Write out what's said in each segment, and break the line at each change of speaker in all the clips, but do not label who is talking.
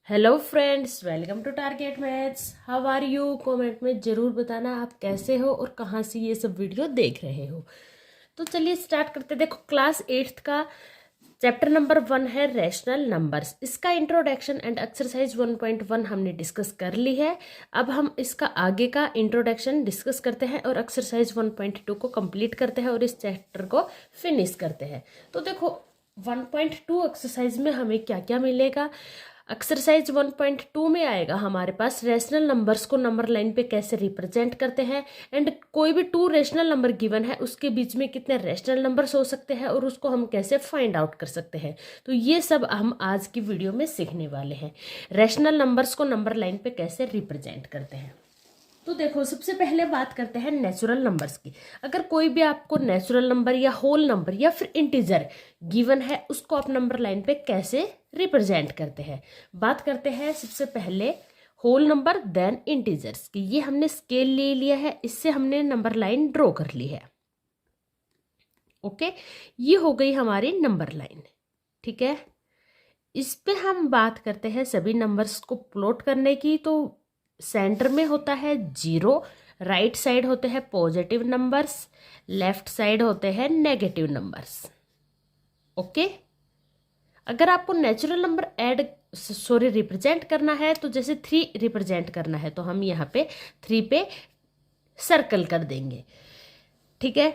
Hello friends, welcome to target maths. How are you? Comment में ज़रूर बताना आप कैसे हो और कहाँ से ये सब वीडियो देख रहे हो। तो चलिए स्टार्ट करते। देखो, क्लास 8th का चैप्टर नंबर 1 है रैशनल नंबर्स। इसका इंट्रोडक्शन एंड एक्सरसाइज 1.1 हमने डिस्कस कर ली है। अब हम इसका आगे का इंट्रोडक्शन डिस्कस करते हैं और एक्सरसाइज 1.2 को कंप्लीट करते हैं और इस चैप्टर को फिनिश करते हैं। तो देखो, 1.2 एक्सरसाइज में हमें क्या क्या मिलेगा। एक्सरसाइज 1.2 में आएगा हमारे पास रैशनल नंबर्स को नंबर लाइन पे कैसे रिप्रेजेंट करते हैं, एंड कोई भी टू रैशनल नंबर गिवन है उसके बीच में कितने रैशनल नंबर्स हो सकते हैं और उसको हम कैसे फाइंड आउट कर सकते हैं। तो ये सब हम आज की वीडियो में सीखने वाले हैं। रैशनल नंबर्स को नंबर लाइन पे कैसे रिप्रेजेंट करते हैं। तो देखो, सबसे पहले बात करते हैं नेचुरल नंबर्स की। अगर कोई भी आपको नेचुरल नंबर या होल नंबर या फिर इंटीजर गिवन है, उसको आप नंबर लाइन पे कैसे रिप्रेजेंट करते हैं। बात करते हैं सबसे पहले होल नंबर देन इंटीजर्स की। ये हमने स्केल ले लिया है, इससे हमने नंबर लाइन ड्रॉ कर ली है। ओके, ये हो गई हमारी नंबर लाइन। ठीक है, इस पे हम बात करते हैं सभी नंबर्स को प्लॉट करने की। तो सेंटर में होता है 0, राइट साइड होते हैं पॉजिटिव नंबर्स, लेफ्ट साइड होते हैं नेगेटिव नंबर्स। ओके, अगर आपको नेचुरल नंबर रिप्रेजेंट करना है, तो जैसे 3 रिप्रेजेंट करना है तो हम यहाँ पे 3 पे सर्कल कर देंगे। ठीक है,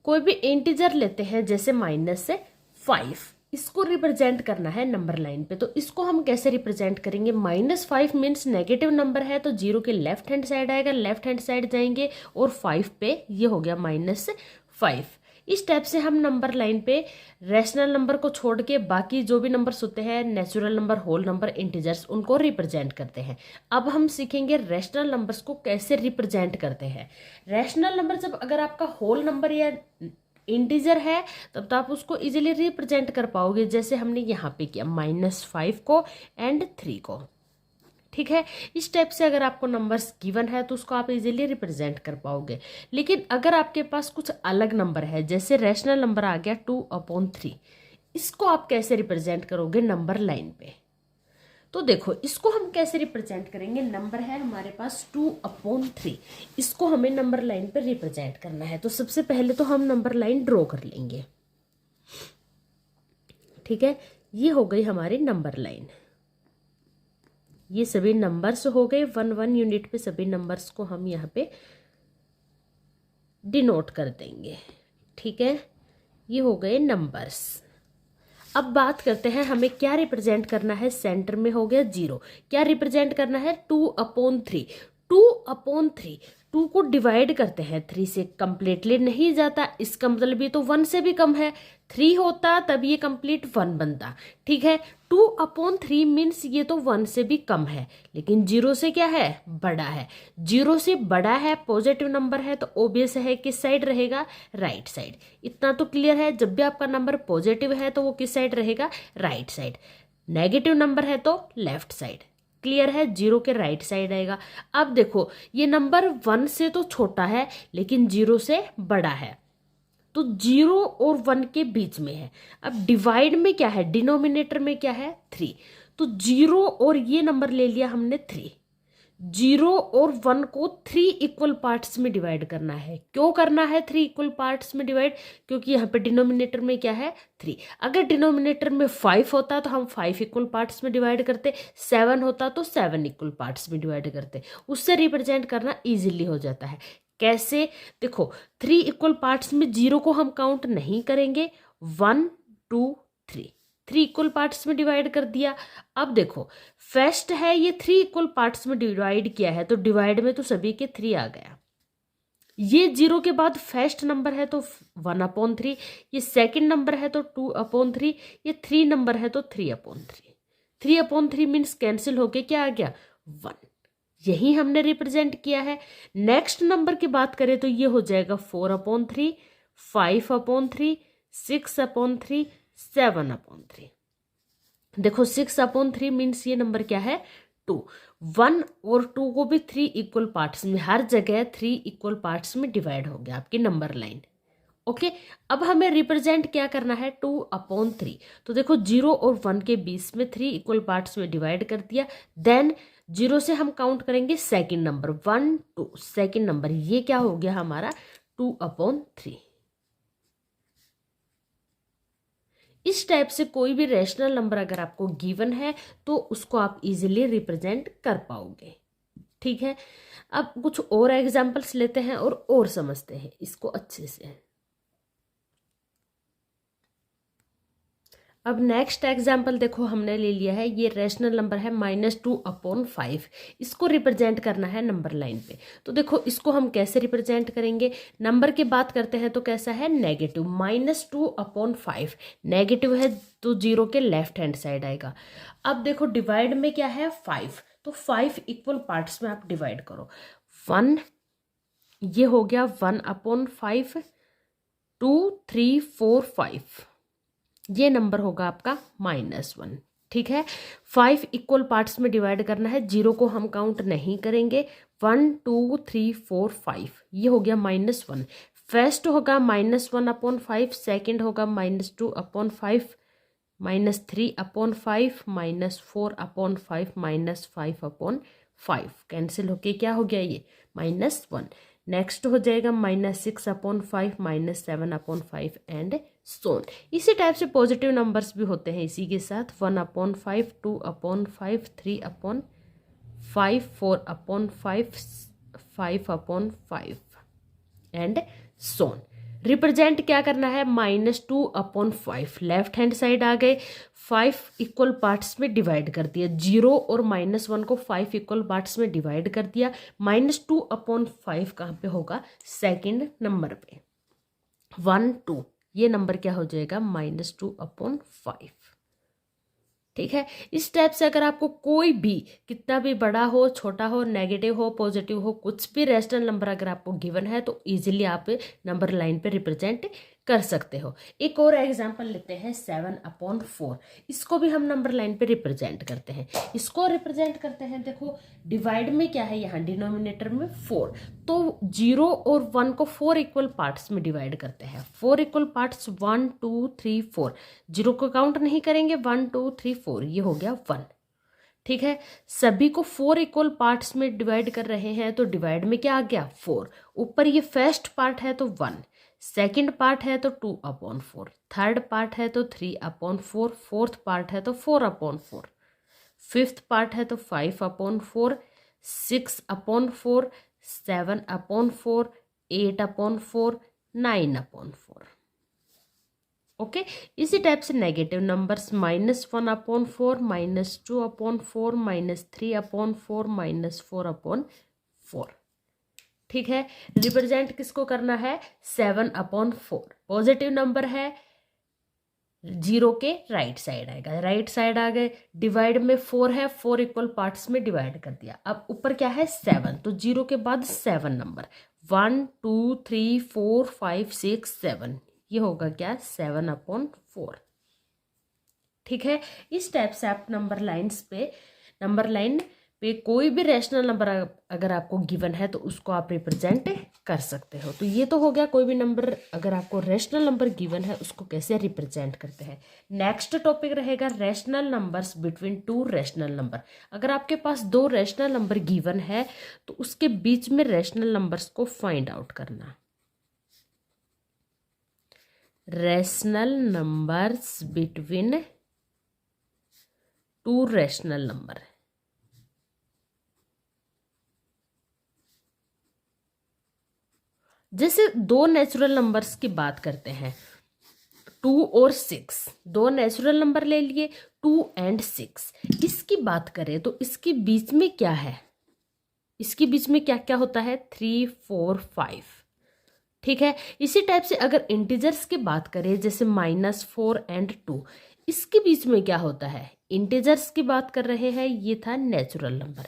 कोई भी इंटीजर लेते हैं जैसे -5, इसको रिप्रेजेंट करना है नंबर लाइन पे। तो इसको हम कैसे रिप्रेजेंट करेंगे। -5 मीन्स नेगेटिव नंबर है, तो 0 के लेफ्ट हैंड साइड आएगा, लेफ्ट हैंड साइड जाएंगे और 5 पे ये हो गया -5। इस टाइप से हम नंबर लाइन पे रैशनल नंबर को छोड़ के बाकी जो भी नंबर्स होते हैं, natural number, whole number, integers, उनको रिप्रेजेंट करते हैं। अब हम सीखेंगे रैशनल नंबर्स को कैसे रिप्रेजेंट करते हैं। रैशनल नंबर जब अगर आपका होल नंबर या इंटीजर है तब तो आप उसको इजीली रिप्रेजेंट कर पाओगे, जैसे हमने यहाँ पे किया -5 को एंड 3 को। ठीक है, इस टाइप से अगर आपको नंबर्स गिवन है तो उसको आप इजीली रिप्रेजेंट कर पाओगे। लेकिन अगर आपके पास कुछ अलग नंबर है, जैसे रैशनल नंबर आ गया 2/3, इसको आप कैसे रिप्रेजेंट करोगे नंबर लाइन पे। तो देखो, इसको हम कैसे रिप्रेजेंट करेंगे। नंबर है हमारे पास 2/3, इसको हमें नंबर लाइन पे रिप्रेजेंट करना है। तो सबसे पहले तो हम नंबर लाइन ड्रॉ कर लेंगे। ठीक है, ये हो गई हमारी नंबर लाइन। ये सभी नंबर्स हो गए, 1 यूनिट पे सभी नंबर्स को हम यहाँ पे डिनोट कर देंगे। ठीक है, ये हो गए नंबर्स। अब बात करते हैं हमें क्या रिप्रेजेंट करना है। सेंटर में हो गया 0, क्या रिप्रेजेंट करना है 2/3। 2/3, 2 को डिवाइड करते हैं 3 से, कंप्लीटली नहीं जाता, इसका मतलब ये तो 1 से भी कम है। 3 होता तब ये कंप्लीट 1 बनता। ठीक है, 2/3 मीन्स ये तो 1 से भी कम है, लेकिन 0 से क्या है, बड़ा है। 0 से बड़ा है, पॉजिटिव नंबर है, तो ऑब्वियस है किस साइड रहेगा, राइट साइड। इतना तो क्लियर है, जब भी आपका नंबर पॉजिटिव है तो वो किस साइड रहेगा, राइट साइड। नेगेटिव नंबर है तो लेफ्ट साइड। क्लियर है, 0 के राइट साइड आएगा। अब देखो, ये नंबर 1 से तो छोटा है लेकिन 0 से बड़ा है, तो 0 और 1 के बीच में है। अब डिवाइड में क्या है, डिनोमिनेटर में क्या है, 3। तो 0 और ये नंबर ले लिया हमने 3। 0 और 1 को 3 इक्वल पार्ट्स में डिवाइड करना है। क्यों करना है 3 इक्वल पार्ट्स में डिवाइड, क्योंकि यहाँ पे डिनोमिनेटर में क्या है, 3। अगर डिनोमिनेटर में 5 होता तो हम 5 इक्वल पार्ट्स में डिवाइड करते, 7 होता तो 7 इक्वल पार्ट्स में डिवाइड करते। उससे रिप्रेजेंट करना इजीली हो जाता है। कैसे, देखो, 3 इक्वल पार्ट्स में 0 को हम काउंट नहीं करेंगे। 1 2 3 इक्वल पार्ट्स में डिवाइड कर दिया। अब देखो, फर्स्ट है ये 3 इक्वल पार्ट्स में डिवाइड किया है, तो डिवाइड में तो सभी के 3 आ गया। ये 0 के बाद फर्स्ट नंबर है तो 1/3, ये सेकंड नंबर है तो 2/3, ये 3 नंबर है तो 3/3। 3/3 मीन्स कैंसिल होके क्या आ गया, 1। यही हमने रिप्रेजेंट किया है। नेक्स्ट नंबर की बात करें तो ये हो जाएगा 4/3, 5/3, 6/3, 7/3। देखो, 6/3 मीन्स ये नंबर क्या है, 2। 1 और 2 को भी 3 इक्वल पार्ट्स में, हर जगह 3 इक्वल पार्ट्स में डिवाइड हो गया आपकी नंबर लाइन। ओके। अब हमें रिप्रेजेंट क्या करना है, 2/3। तो देखो 0 और 1 के बीच में 3 इक्वल पार्ट्स में डिवाइड कर दिया। देन 0 से हम काउंट करेंगे सेकंड नंबर, 1 2, सेकंड नंबर, ये क्या हो गया हमारा 2/3। इस टाइप से कोई भी रैशनल नंबर अगर आपको गिवन है तो उसको आप इजीली रिप्रेजेंट कर पाओगे। ठीक है, अब कुछ और एग्जांपल्स लेते हैं और समझते हैं इसको अच्छे से। अब नेक्स्ट एग्जाम्पल देखो हमने ले लिया है, ये रैशनल नंबर है -2/5। इसको रिप्रेजेंट करना है नंबर लाइन पे। तो देखो इसको हम कैसे रिप्रेजेंट करेंगे, नंबर की बात करते हैं तो कैसा है, नेगेटिव। -2/5 नेगेटिव है तो 0 के लेफ्ट हैंड साइड आएगा। अब देखो डिवाइड में क्या है, 5, तो 5 इक्वल पार्ट्स में आप डिवाइड करो। 1, ये हो गया 1/5, 2 3 4 5, ये नंबर होगा आपका -1। ठीक है, 5 इक्वल पार्ट्स में डिवाइड करना है, 0 को हम काउंट नहीं करेंगे। 1 2 3 4 5, ये हो गया -1। फर्स्ट होगा -1/5, सेकंड होगा -2/5, -3/5, -4/5, -5/5, कैंसिल होके क्या हो गया ये -1। नेक्स्ट हो जाएगा -6/5, -7/5 एंड सोन। इसी टाइप से पॉजिटिव नंबर्स भी होते हैं इसी के साथ, 1/5, 2/5, 3/5, 4/5, 5/5 एंड सोन। रिप्रेजेंट क्या करना है, -2/5, लेफ्ट हैंड साइड आ गए, 5 इक्वल पार्ट्स में डिवाइड कर दिया। 0 और -1 को 5 इक्वल पार्ट्स में डिवाइड कर दिया। -2/5 कहाँ पे होगा, सेकंड नंबर पे। 1 2, ये नंबर क्या हो जाएगा, -2/5। ठीक है, इस टाइप से अगर आपको कोई भी कितना भी बड़ा हो, छोटा हो, नेगेटिव हो, पॉजिटिव हो, कुछ भी रैशनल नंबर अगर आपको गिवन है तो इजीली आप नंबर लाइन पे रिप्रेजेंट कर सकते हो। एक और एग्जांपल लेते हैं, 7/4। इसको भी हम नंबर लाइन पे रिप्रेजेंट करते हैं। इसको रिप्रेजेंट करते हैं, देखो डिवाइड में क्या है, यहाँ डिनोमिनेटर में 4, तो 0 और 1 को 4 इक्वल पार्ट्स में डिवाइड करते हैं। 4 इक्वल पार्ट्स, 1 2 3 4, 0 को काउंट नहीं करेंगे, 1 2 3 4, ये हो गया 1। ठीक है, सभी को 4 इक्वल पार्ट्स में डिवाइड कर रहे हैं तो डिवाइड में क्या आ गया, 4। ऊपर ये फर्स्ट पार्ट है तो 1, सेकंड पार्ट है तो 2/4, थर्ड पार्ट है तो 3/4, फोर्थ पार्ट है तो 4/4, फिफ्थ पार्ट है तो 5/4, 6/4, 7/4, 8/4, 9/4। ओके, इसी टाइप से नेगेटिव नंबर्स, -1/4, -2/4, -3/4, -4/4। ठीक है, रिप्रेजेंट किसको करना है, 7/4। पॉजिटिव नंबर है, 0 के राइट साइड आएगा, राइट साइड आ गए। डिवाइड में 4 है, 4 इक्वल पार्ट्स में डिवाइड कर दिया। अब ऊपर क्या है, 7, तो 0 के बाद 7 नंबर, 1 2 3 4 5 6 7, ये होगा क्या, 7/4। ठीक है, इस टाइप से आप नंबर लाइन पे कोई भी रैशनल नंबर अगर आपको गिवन है तो उसको आप रिप्रेजेंट कर सकते हो। तो ये तो हो गया, कोई भी नंबर अगर आपको रैशनल नंबर गिवन है उसको कैसे रिप्रेजेंट करते हैं। नेक्स्ट टॉपिक रहेगा rational numbers between two rational number. अगर आपके पास 2 रैशनल नंबर गिवन है तो उसके बीच में रैशनल नंबर्स को फाइंड आउट करना। Rational numbers between two rational number, जैसे 2 नेचुरल नंबर्स की बात करते हैं, 2 और 6, 2 नेचुरल नंबर ले लिए, 2 एंड 6। इसकी बात करें तो इसके बीच में क्या है, इसके बीच में क्या क्या होता है, 3 4 5। ठीक है, इसी टाइप से अगर इंटीजर्स की बात करें, जैसे -4 एंड 2, इसके बीच में क्या होता है, इंटीजर्स की बात कर रहे हैं, ये था नेचुरल नंबर।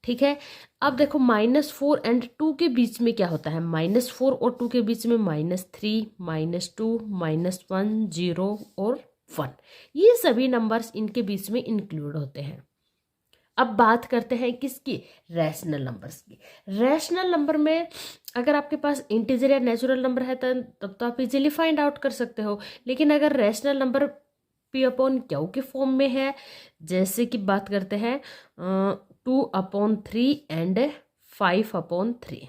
ठीक है, अब देखो -4 एंड 2 के बीच में क्या होता है, -4 और 2 के बीच में -3, -2, -1, 0 और 1, ये सभी नंबर्स इनके बीच में इंक्लूड होते हैं। अब बात करते हैं किसकी, रैशनल नंबर्स की। रैशनल नंबर में अगर आपके पास इंटीजर या नेचुरल नंबर है तब तो आप इजीली फाइंड आउट कर सकते हो, लेकिन अगर rational number P upon Q के फॉर्म में है, जैसे कि बात करते हैं 2/3 एंड 5/3,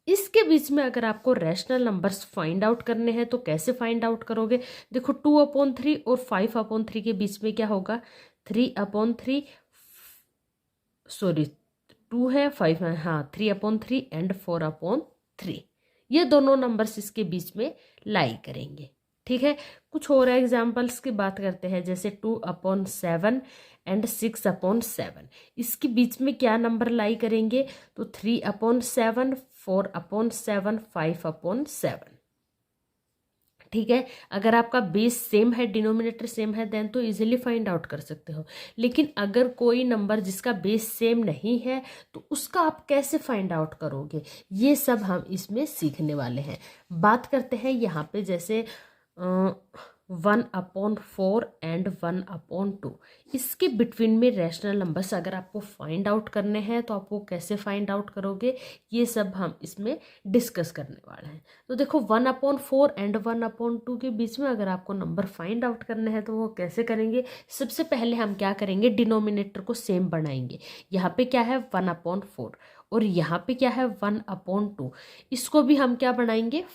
इसके बीच में अगर आपको रैशनल नंबर्स फाइंड आउट करने हैं तो कैसे फाइंड आउट करोगे। देखो 2/3 और 5/3 के बीच में क्या होगा, 3/3, सॉरी 2 है 5 है, हाँ 3/3 एंड 4/3, ये दोनों नंबर्स इसके बीच में लाई करेंगे। ठीक है, कुछ और एग्जाम्पल्स की बात करते हैं, जैसे 2/7 एंड 6/7, इसके बीच में क्या नंबर लाई करेंगे, तो 3/7, 4/7, 5/7। ठीक है, अगर आपका बेस सेम है, डिनोमिनेटर सेम है, देन तो इजीली फाइंड आउट कर सकते हो। लेकिन अगर कोई नंबर जिसका बेस सेम नहीं है तो उसका आप कैसे फाइंड आउट करोगे, ये सब हम इसमें सीखने वाले हैं। बात करते हैं यहाँ पे जैसे 1/4 एंड 1/2, इसके बिटवीन में रैशनल नंबर्स अगर आपको फाइंड आउट करने हैं तो आपको कैसे फाइंड आउट करोगे, ये सब हम इसमें डिस्कस करने वाले हैं। तो देखो 1/4 एंड 1/2 के बीच में अगर आपको नंबर फाइंड आउट करने हैं तो वो कैसे करेंगे। सबसे पहले हम क्या करेंगे, डिनोमिनेटर को सेम बनाएंगे। यहाँ पे क्या है 1/4 और यहाँ पे क्या है 1/2, इसको भी हम क्या बनाएंगे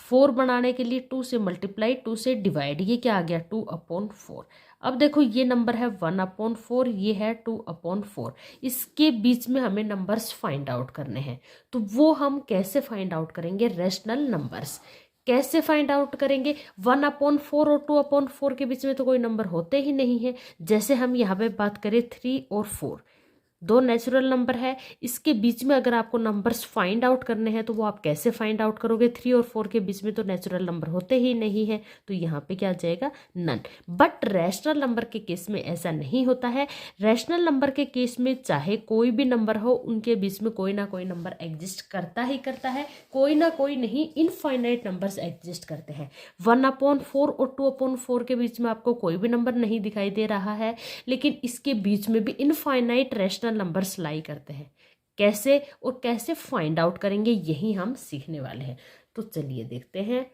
4 बनाने के लिए 2 से मल्टीप्लाई, 2 से डिवाइड, ये क्या आ गया 2/4। अब देखो ये नंबर है 1/4, ये है 2/4, इसके बीच में हमें नंबर्स फाइंड आउट करने हैं। तो वो हम कैसे फाइंड आउट करेंगे, रैशनल नंबर्स कैसे फाइंड आउट करेंगे। 1/4 और 2/4 के बीच में तो कोई नंबर होते ही नहीं है। जैसे हम यहाँ पे बात करें 3 और 4, दो नेचुरल नंबर है, इसके बीच में अगर आपको नंबर्स फाइंड आउट करने हैं तो वो आप कैसे फाइंड आउट करोगे। 3 और 4 के बीच में तो नेचुरल नंबर होते ही नहीं है, तो यहाँ पे क्या आ जाएगा नन। बट रैशनल नंबर के केस में ऐसा नहीं होता है। रैशनल नंबर के केस में चाहे कोई भी नंबर हो, उनके बीच में कोई ना कोई नंबर एग्जिस्ट करता ही करता है, कोई ना कोई नहीं, इनफाइनाइट नंबर्स एग्जिस्ट करते हैं। 1/4 और 2/4 के बीच में आपको कोई भी नंबर नहीं दिखाई दे रहा है, लेकिन इसके बीच में भी इनफाइनाइट रैशनल नंबर्स लाई करते हैं। कैसे और कैसे फाइंड आउट करेंगे, यही हम सीखने वाले हैं। तो चलिए देखते हैं।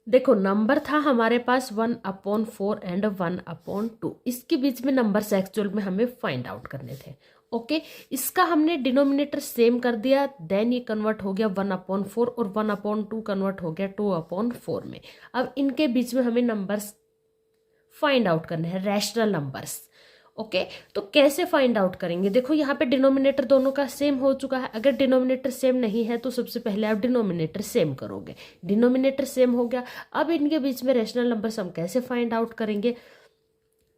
देखो नंबर था हमारे पास 1/4 एंड 1/2, इसके बीच में नंबर्स एक्चुअल में हमें फाइंड आउट करने थे। ओके, इसका हमने डिनोमिनेटर सेम कर दिया, देन ये कन्वर्ट हो गया 1/4 और 1/2 कन्वर्ट हो गया 2/4 में। अब इनके बीच में हमें नंबर्स फाइंड आउट करने हैं, रैशनल नंबर्स। ओके, तो कैसे फाइंड आउट करेंगे। देखो यहाँ पे डिनोमिनेटर दोनों का सेम हो चुका है। अगर डिनोमिनेटर सेम नहीं है तो सबसे पहले आप डिनोमिनेटर सेम करोगे। डिनोमिनेटर सेम हो गया, अब इनके बीच में रैशनल नंबर्स हम कैसे फाइंड आउट करेंगे।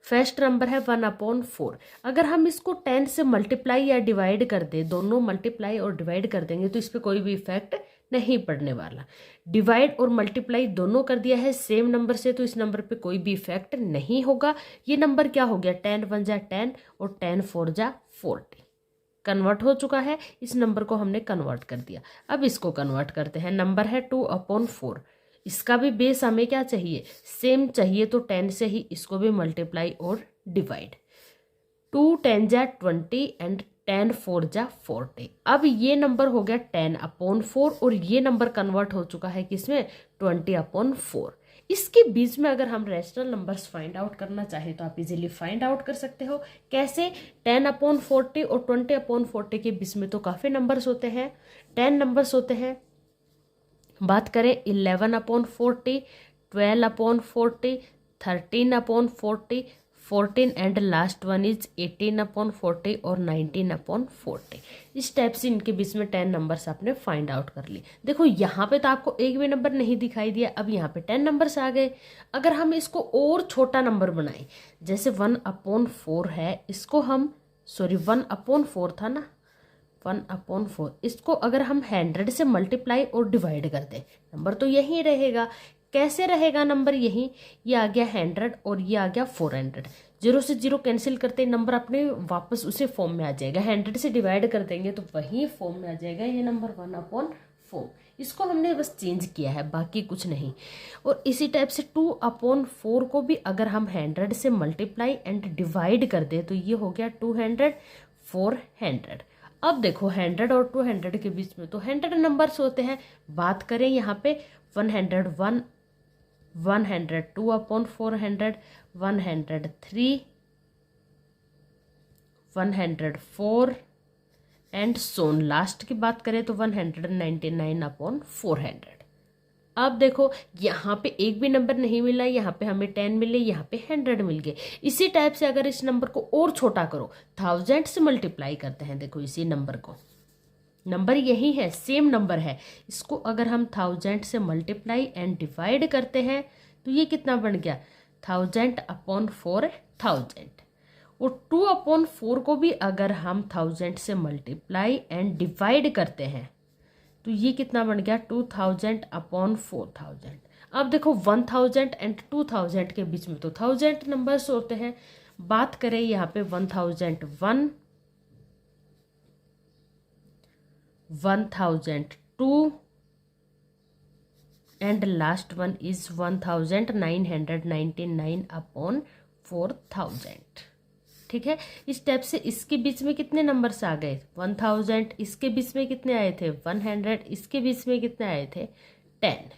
फर्स्ट नंबर है 1/4, अगर हम इसको 10 से मल्टीप्लाई या डिवाइड कर दें, दोनों मल्टीप्लाई और डिवाइड कर देंगे तो इस पर कोई भी इफेक्ट नहीं पड़ने वाला। डिवाइड और मल्टीप्लाई दोनों कर दिया है सेम नंबर से, तो इस नंबर पे कोई भी इफेक्ट नहीं होगा। ये नंबर क्या हो गया 10 1 जा 10 और 10 4 जा 40, कन्वर्ट हो चुका है। इस नंबर को हमने कन्वर्ट कर दिया। अब इसको कन्वर्ट करते हैं। नंबर है 2/4, इसका भी बेस हमें क्या चाहिए, सेम चाहिए, तो 10 से ही इसको भी मल्टीप्लाई और डिवाइड। 2 10 जा 20 एंड 10 4 जा 40। अब ये नंबर हो गया 10/4 और ये नंबर कन्वर्ट हो चुका है किसमें 20/4। इसके बीच में अगर हम रैशनल नंबर्स फाइंड आउट करना चाहें तो आप इजीली फाइंड आउट कर सकते हो। कैसे, 10/40 और 20/40 के बीच में तो काफ़ी नंबर्स होते हैं, 10 नंबर्स होते हैं। बात करें 11/40, 12/40, 13/40, 14 एंड लास्ट वन इज 18/40 और 19/40। इस टाइप से इनके बीच में 10 नंबर्स आपने फाइंड आउट कर लिए। देखो यहाँ पे तो आपको एक भी नंबर नहीं दिखाई दिया, अब यहाँ पे 10 नंबर्स आ गए। अगर हम इसको और छोटा नंबर बनाएं, जैसे 1/4 है, इसको हम 1/4 था ना, 1/4, इसको अगर हम 100 से मल्टीप्लाई और डिवाइड कर दें, नंबर तो यही रहेगा। कैसे रहेगा नंबर यही, ये आ गया 100 और ये आ गया 400। 0 से 0 कैंसिल करते नंबर अपने वापस उसी फॉर्म में आ जाएगा। 100 से डिवाइड कर देंगे तो वही फॉर्म में आ जाएगा ये नंबर 1/4। 4, इसको हमने बस चेंज किया है, बाकी कुछ नहीं। और इसी टाइप से 2/4 को भी अगर हम 100 से मल्टीप्लाई एंड डिवाइड कर दे तो ये हो गया 200, 400। अब देखो 100 और 200 के बीच में तो 100 नंबर्स होते हैं। बात करें यहाँ पे 101, 100, 2/400, 103, 104 एंड सोन। लास्ट की बात करें तो 199/400। अब देखो यहाँ पे एक भी नंबर नहीं मिला, यहाँ पे हमें 10 मिले, यहाँ पे 100 मिल गए। इसी टाइप से अगर इस नंबर को और छोटा करो, 1000 से मल्टीप्लाई करते हैं। देखो इसी नंबर को, नंबर यही है, सेम नंबर है, इसको अगर हम 1000 से मल्टीप्लाई एंड डिवाइड करते हैं तो ये कितना बन गया 1000/4000। और 2/4 को भी अगर हम 1000 से मल्टीप्लाई एंड डिवाइड करते हैं तो ये कितना बन गया 2000/4000। अब देखो 1000 एंड 2000 के बीच में तो 1000 नंबर्स होते हैं। बात करें यहाँ पे 1001, 1002 एंड लास्ट वन इज 1999/4000। ठीक है, इस टाइप से इसके बीच में कितने नंबर्स आ गए 1000, इसके बीच में कितने आए थे 100, इसके बीच में कितने आए थे 10।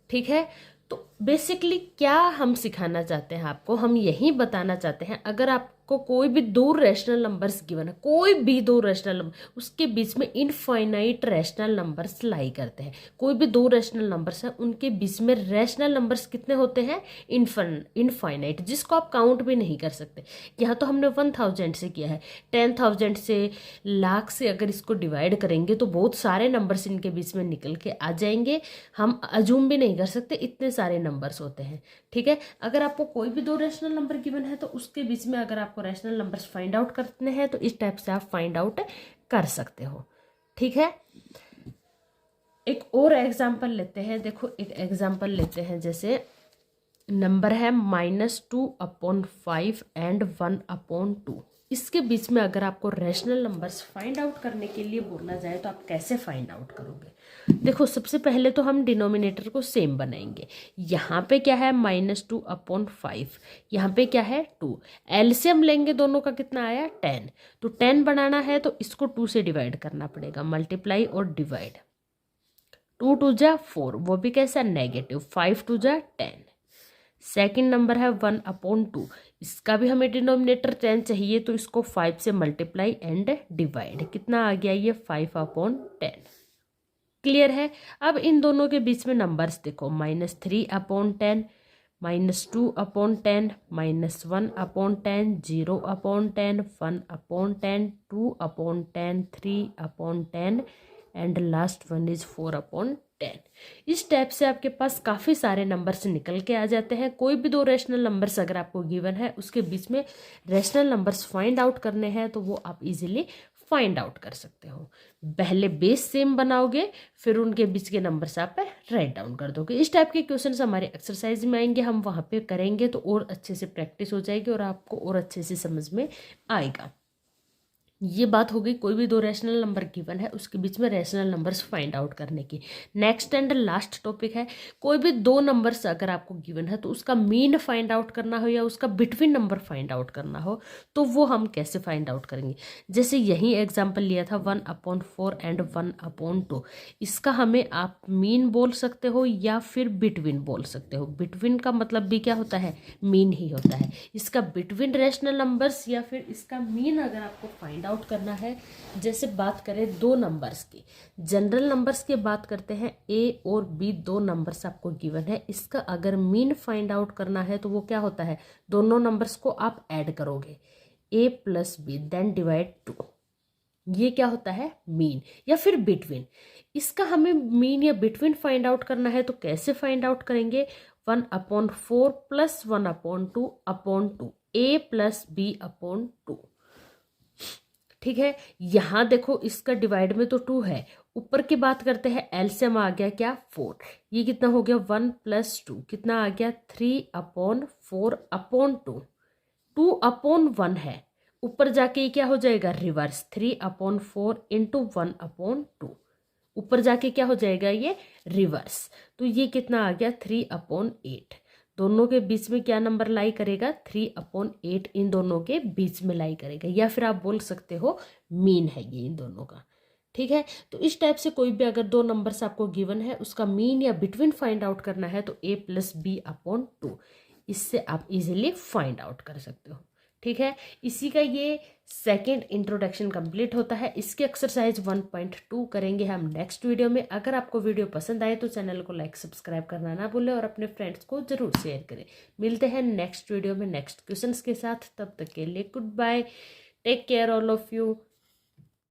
ठीक है, तो बेसिकली क्या हम सिखाना चाहते हैं आपको, हम यही बताना चाहते हैं अगर आपको कोई भी दो रैशनल नंबर्स गिवन है, कोई भी दो रैशनल नंबर, उसके बीच में इनफाइनाइट रैशनल नंबर्स लाई करते हैं। कोई भी दो रैशनल नंबर्स हैं उनके बीच में रैशनल नंबर्स कितने होते हैं इनफाइनाइट, जिसको आप काउंट भी नहीं कर सकते। यहाँ तो हमने 1000 से किया है, 10,000 से, लाख से अगर इसको डिवाइड करेंगे तो बहुत सारे नंबर्स इनके बीच में निकल के आ जाएंगे। हम अजूम भी नहीं कर सकते, इतने सारे नंबर्स होते हैं। ठीक है, अगर आपको कोई भी दो रैशनल नंबर गिवन है तो उसके बीच में अगर आपको रैशनल नंबर्स फाइंड आउट करने हैं तो इस टाइप से आप फाइंड आउट कर सकते हो। ठीक है, एक और एग्जांपल लेते हैं। देखो एक एग्जांपल लेते हैं, जैसे नंबर है -2/5 एंड 1/2। इसके बीच में अगर आपको रैशनल नंबर्स फाइंड आउट करने के लिए बोला जाए तो आप कैसे फाइंड आउट करोगे। देखो सबसे पहले तो हम डिनोमिनेटर को सेम बनाएंगे। यहाँ पे क्या है -2/5, यहाँ पे क्या है 2। एलसीएम लेंगे दोनों का, कितना आया 10। तो 10 बनाना है तो इसको 2 से डिवाइड करना पड़ेगा, मल्टीप्लाई और डिवाइड। 2 2 जा 4, वो भी कैसा नेगेटिव, 5 2 जा 10। सेकेंड नंबर है 1/2, इसका भी हमें डिनोमिनेटर 10 चाहिए तो इसको 5 से मल्टीप्लाई एंड डिवाइड, कितना आ गया ये 5/10। क्लियर है। अब इन दोनों के बीच में नंबर्स देखो, -3/10, -2/10, -1/10, 0/10, 1/10, 2/10, 3/10 एंड लास्ट वन इज 4/10। इस टाइप से आपके पास काफ़ी सारे नंबर्स निकल के आ जाते हैं। कोई भी दो रैशनल नंबर्स अगर आपको गिवन है उसके बीच में रैशनल नंबर्स फाइंड आउट करने हैं तो वो आप इजीली फाइंड आउट कर सकते हो। पहले बेस सेम बनाओगे, फिर उनके बीच के नंबर्स आप राइट डाउन कर दोगे। इस टाइप के क्वेश्चंस हमारे एक्सरसाइज में आएंगे, हम वहाँ पे करेंगे तो और अच्छे से प्रैक्टिस हो जाएगी और आपको और अच्छे से समझ में आएगा। ये बात हो गई कोई भी दो रैशनल नंबर गिवन है उसके बीच में रैशनल नंबर्स फाइंड आउट करने की। नेक्स्ट एंड लास्ट टॉपिक है, कोई भी दो नंबर्स अगर आपको गिवन है तो उसका मीन फाइंड आउट करना हो या उसका बिटवीन नंबर फाइंड आउट करना हो तो वो हम कैसे फाइंड आउट करेंगे। जैसे यही एग्जाम्पल लिया था 1/4 एंड 1/2, इसका हमें आप मीन बोल सकते हो या फिर बिटवीन बोल सकते हो। बिटवीन का मतलब भी क्या होता है, मीन ही होता है। इसका बिटवीन रैशनल नंबर्स या फिर इसका मीन अगर आपको फाइंड आउट करना है। जैसे बात करें दो नंबर्स की, जनरल नंबर्स की बात करते हैं, ए और बी दो नंबर्स आपको गिवन है, इसका अगर मीन फाइंड आउट करना है तो वो क्या होता है, दोनों नंबर्स को आप ऐड करोगे, a + b देन डिवाइड 2, ये क्या होता है मीन या फिर बिटवीन। इसका हमें मीन या बिटवीन फाइंड आउट करना है तो कैसे फाइंड आउट करेंगे, 1/4 + 1/2/2, a + b/2। ठीक है, यहाँ देखो इसका डिवाइड में तो 2 है, ऊपर की बात करते हैं एलसीएम आ गया क्या 4, ये कितना हो गया 1 + 2 कितना आ गया 3/4/2, 2/1 है, ऊपर जाके ये क्या हो जाएगा रिवर्स 3/4 × 1/2, ऊपर जाके क्या हो जाएगा ये रिवर्स। तो ये कितना आ गया 3/8। दोनों के बीच में क्या नंबर लाई करेगा 3/8 इन दोनों के बीच में लाई करेगा, या फिर आप बोल सकते हो मीन है ये इन दोनों का। ठीक है, तो इस टाइप से कोई भी अगर दो नंबर्स आपको गिवन है उसका मीन या बिटवीन फाइंड आउट करना है तो a+b/2, इससे आप इजीली फाइंड आउट कर सकते हो। ठीक है, इसी का ये सेकेंड इंट्रोडक्शन कंप्लीट होता है। इसके एक्सरसाइज 1.2 करेंगे हम नेक्स्ट वीडियो में। अगर आपको वीडियो पसंद आए तो चैनल को लाइक सब्सक्राइब करना ना भूलें और अपने फ्रेंड्स को जरूर शेयर करें। मिलते हैं नेक्स्ट वीडियो में नेक्स्ट क्वेश्चंस के साथ, तब तक के लिए good bye, take care all of you.